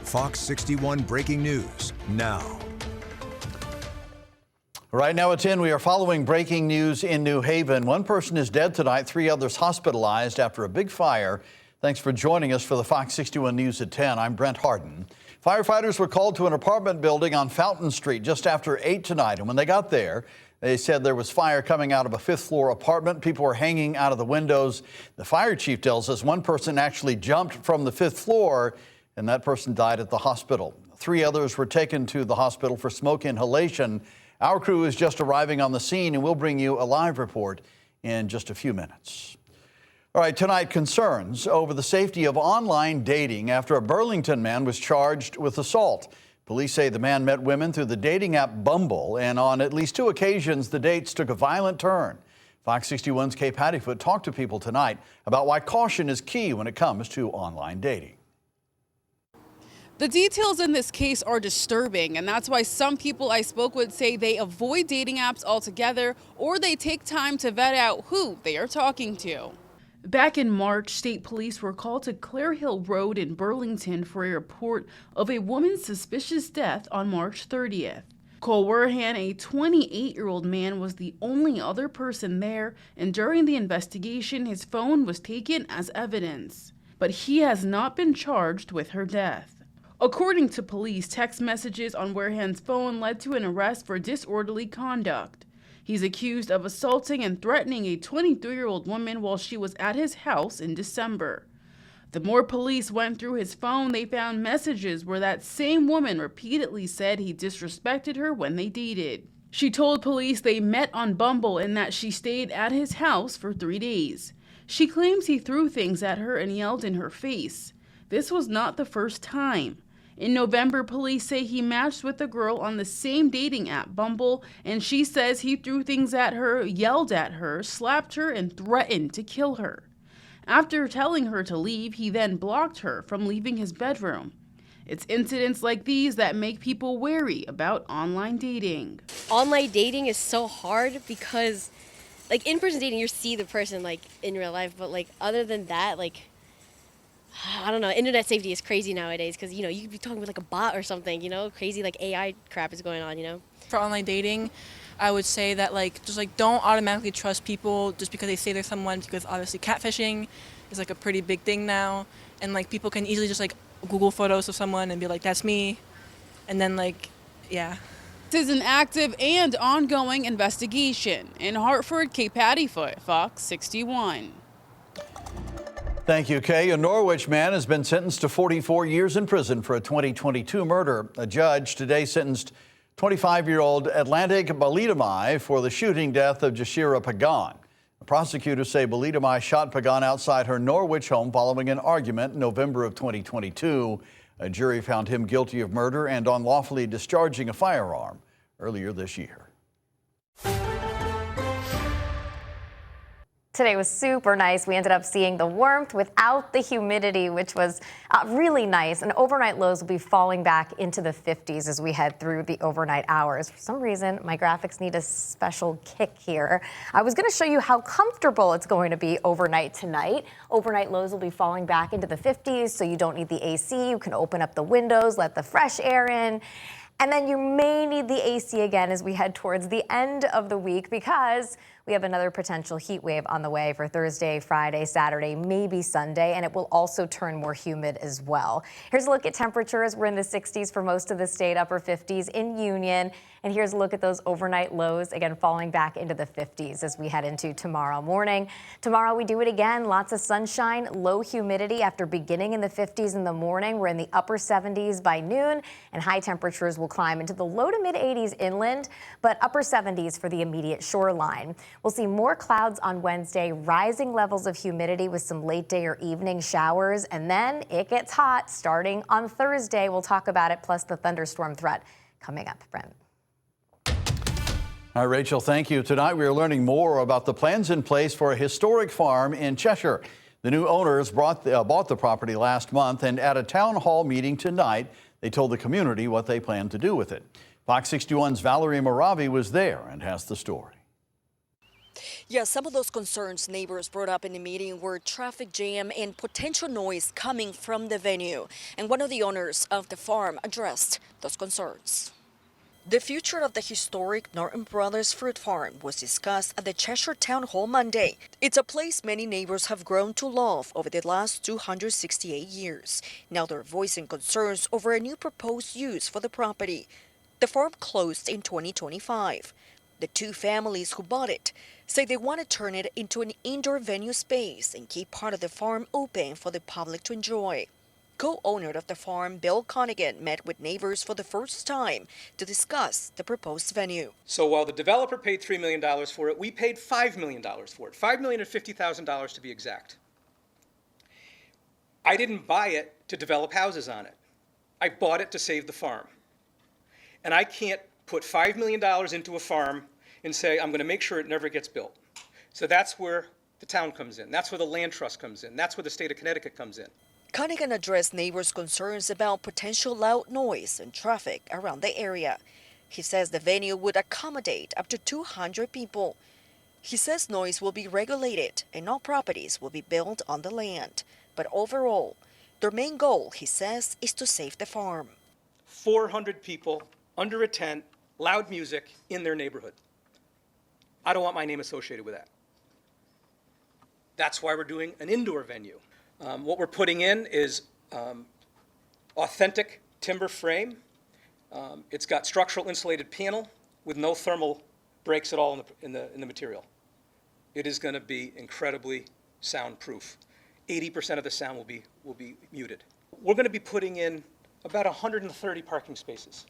Fox 61 breaking news now. Right now at 10, we are following breaking news in New Haven. One person is dead tonight, 3 others hospitalized after a big fire. Thanks for joining us for the Fox 61 News at 10. I'm Brent Harden. Firefighters were called to an apartment building on Fountain Street just after 8 tonight. And when they got there, they said there was fire coming out of a 5th floor apartment. People were hanging out of the windows. The fire chief tells us one person actually jumped from the 5th floor, and that person died at the hospital. 3 others were taken to the hospital for smoke inhalation. Our crew is just arriving on the scene, and we'll bring you a live report in just a few minutes. All right, tonight, concerns over the safety of online dating after a Burlington man was charged with assault. Police say the man met women through the dating app Bumble, and on at least 2 occasions, the dates took a violent turn. Fox 61's Kay Pattyfoot talked to people tonight about why caution is key when it comes to online dating. The details in this case are disturbing, and that's why some people I spoke with say they avoid dating apps altogether, or they take time to vet out who they are talking to. Back in March, state police were called to Clare Hill Road in Burlington for a report of a woman's suspicious death on March 30th. Cole Werhan, a 28-year-old man, was the only other person there, and during the investigation, his phone was taken as evidence. But he has not been charged with her death. According to police, text messages on Werhan's phone led to an arrest for disorderly conduct. He's accused of assaulting and threatening a 23-year-old woman while she was at his house in December. The more police went through his phone, they found messages where that same woman repeatedly said he disrespected her when they dated. She told police they met on Bumble and that she stayed at his house for 3 days. She claims he threw things at her and yelled in her face. This was not the first time. In November, police say he matched with a girl on the same dating app, Bumble, and she says he threw things at her, yelled at her, slapped her, and threatened to kill her. After telling her to leave, he then blocked her from leaving his bedroom. It's incidents like these that make people wary about online dating. Online dating is so hard because, like, in-person dating, you see the person, like, in real life, but, like, other than that, like, I don't know, internet safety is crazy nowadays because, you know, you could be talking with like a bot or something, you know, crazy like AI crap is going on, you know. For online dating, I would say that just don't automatically trust people just because they say they're someone, because obviously catfishing is like a pretty big thing now, and like people can easily just like Google photos of someone and be like, that's me, and then like, yeah. This is an active and ongoing investigation. In Hartford, Kay Pattyfoot, Fox 61. Thank you, Kay. A Norwich man has been sentenced to 44 years in prison for a 2022 murder. A judge today sentenced 25-year-old Atlantic Balitamai for the shooting death of Jashira Pagan. The prosecutors say Balitamai shot Pagan outside her Norwich home following an argument in November of 2022. A jury found him guilty of murder and unlawfully discharging a firearm earlier this year. Today was super nice. We ended up seeing the warmth without the humidity, which was really nice. And overnight lows will be falling back into the 50s as we head through the overnight hours. For some reason, my graphics need a special kick here. I was going to show you how comfortable it's going to be overnight tonight. Overnight lows will be falling back into the 50s, so you don't need the AC. You can open up the windows, let the fresh air in. And then you may need the AC again as we head towards the end of the week because we have another potential heat wave on the way for Thursday, Friday, Saturday, maybe Sunday, and it will also turn more humid as well. Here's a look at temperatures. We're in the 60s for most of the state, upper 50s in Union. And here's a look at those overnight lows, again, falling back into the 50s as we head into tomorrow morning. Tomorrow we do it again. Lots of sunshine, low humidity after beginning in the 50s in the morning. We're in the upper 70s by noon, and high temperatures will climb into the low to mid 80s inland, but upper 70s for the immediate shoreline. We'll see more clouds on Wednesday, rising levels of humidity with some late day or evening showers, and then it gets hot starting on Thursday. We'll talk about it, plus the thunderstorm threat coming up. Brent. All right, Rachel, thank you. Tonight we are learning more about the plans in place for a historic farm in Cheshire. The new owners bought the property last month, and at a town hall meeting tonight, they told the community what they plan to do with it. Fox 61's Valerie Moravi was there and has the story. Yeah, some of those concerns neighbors brought up in the meeting were traffic jam and potential noise coming from the venue. And one of the owners of the farm addressed those concerns. The future of the historic Norton Brothers Fruit Farm was discussed at the Cheshire Town Hall Monday. It's a place many neighbors have grown to love over the last 268 years. Now they're voicing concerns over a new proposed use for the property. The farm closed in 2025. The two families who bought it say they want to turn it into an indoor venue space and keep part of the farm open for the public to enjoy. Co-owner of the farm, Bill Connecticut, met with neighbors for the first time to discuss the proposed venue. So while the developer paid $3 million for it, we paid $5 million for it, $5,050,000 to be exact. I didn't buy it to develop houses on it. I bought it to save the farm. And I can't put $5 million into a farm and say, I'm going to make sure it never gets built. So that's where the town comes in. That's where the land trust comes in. That's where the state of Connecticut comes in. Connecticut addressed neighbors' concerns about potential loud noise and traffic around the area. He says the venue would accommodate up to 200 people. He says noise will be regulated and no properties will be built on the land. But overall, their main goal, he says, is to save the farm. 400 people under a tent, loud music in their neighborhood. I don't want my name associated with that. That's why we're doing an indoor venue. What we're putting in is authentic timber frame. It's got structural insulated panel with no thermal breaks at all in the material. It is going to be incredibly soundproof. 80% of the sound will be muted. We're going to be putting in about 130 parking spaces.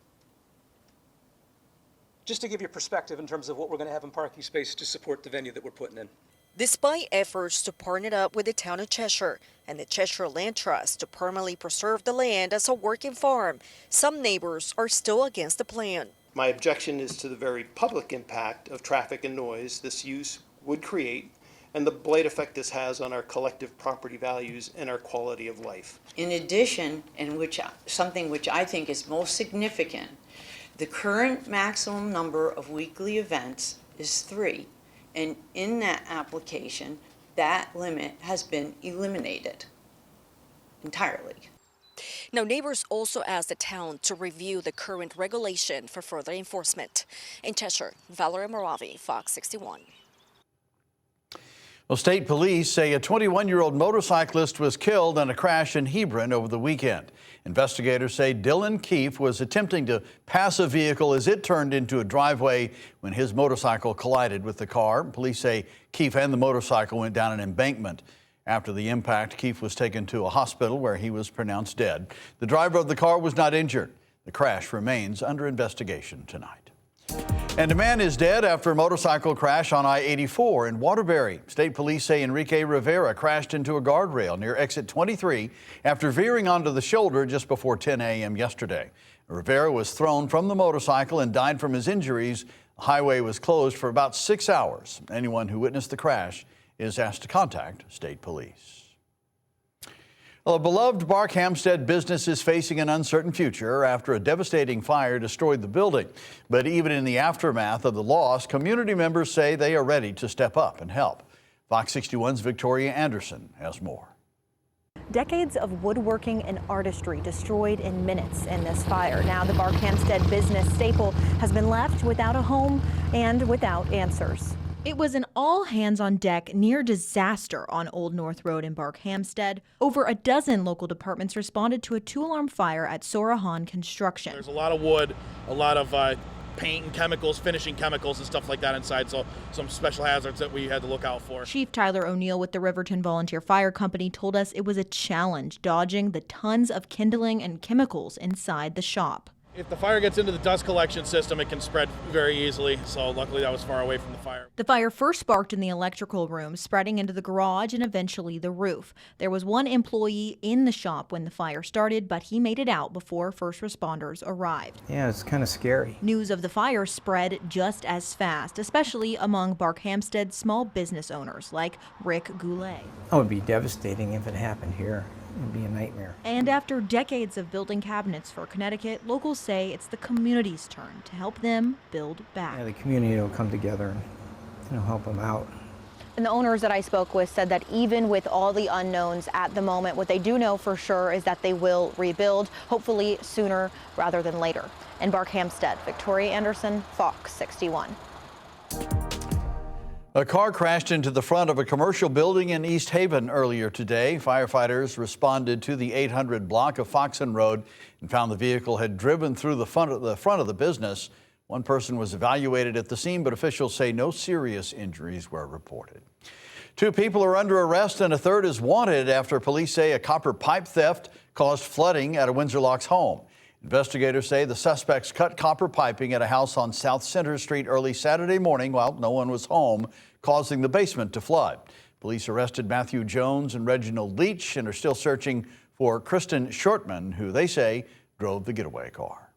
Just to give you perspective in terms of what we're going to have in parking space to support the venue that we're putting in. Despite efforts to partner up with the town of Cheshire and the Cheshire Land Trust to permanently preserve the land as a working farm, some neighbors are still against the plan. My objection is to the very public impact of traffic and noise this use would create and the blight effect this has on our collective property values and our quality of life. In addition, and something which I think is most significant, the current maximum number of weekly events is 3. And in that application, that limit has been eliminated entirely. Now, neighbors also asked the town to review the current regulation for further enforcement. In Cheshire, Valerie Moravi, Fox 61. Well, state police say a 21-year-old motorcyclist was killed in a crash in Hebron over the weekend. Investigators say Dylan Keefe was attempting to pass a vehicle as it turned into a driveway when his motorcycle collided with the car. Police say Keefe and the motorcycle went down an embankment. After the impact, Keefe was taken to a hospital where he was pronounced dead. The driver of the car was not injured. The crash remains under investigation tonight. And a man is dead after a motorcycle crash on I-84 in Waterbury. State police say Enrique Rivera crashed into a guardrail near exit 23 after veering onto the shoulder just before 10 a.m. yesterday. Rivera was thrown from the motorcycle and died from his injuries. The highway was closed for about 6 hours. Anyone who witnessed the crash is asked to contact state police. Well, a beloved Barkhamsted business is facing an uncertain future after a devastating fire destroyed the building. But even in the aftermath of the loss, community members say they are ready to step up and help. Fox 61's Victoria Anderson has more. Decades of woodworking and artistry destroyed in minutes in this fire. Now the Barkhamsted business staple has been left without a home and without answers. It was an all-hands-on-deck near disaster on Old North Road in Barkhamsted. Over a dozen local departments responded to a 2-alarm fire at Sorahan Construction. There's a lot of wood, a lot of paint and chemicals, finishing chemicals and stuff like that inside, so some special hazards that we had to look out for. Chief Tyler O'Neill with the Riverton Volunteer Fire Company told us it was a challenge dodging the tons of kindling and chemicals inside the shop. If the fire gets into the dust collection system, it can spread very easily, so luckily that was far away from the fire. The fire first sparked in the electrical room, spreading into the garage and eventually the roof. There was one employee in the shop when the fire started, but he made it out before first responders arrived. Yeah, it's kind of scary. News of the fire spread just as fast, especially among Barkhamsted small business owners like Rick Goulet. It would be devastating if it happened here. It would be a nightmare. And after decades of building cabinets for Connecticut, locals say it's the community's turn to help them build back. Yeah, the community will come together help them out. And the owners that I spoke with said that even with all the unknowns at the moment, what they do know for sure is that they will rebuild, hopefully sooner rather than later. In Barkhamsted, Victoria Anderson, Fox 61. A car crashed into the front of a commercial building in East Haven earlier today. Firefighters responded to the 800 block of Foxen Road and found the vehicle had driven through the front of the business. One person was evaluated at the scene, but officials say no serious injuries were reported. 2 people are under arrest and a third is wanted after police say a copper pipe theft caused flooding at a Windsor Locks home. Investigators say the suspects cut copper piping at a house on South Center Street early Saturday morning while no one was home, causing the basement to flood. Police arrested Matthew Jones and Reginald Leach and are still searching for Kristen Shortman, who they say drove the getaway car.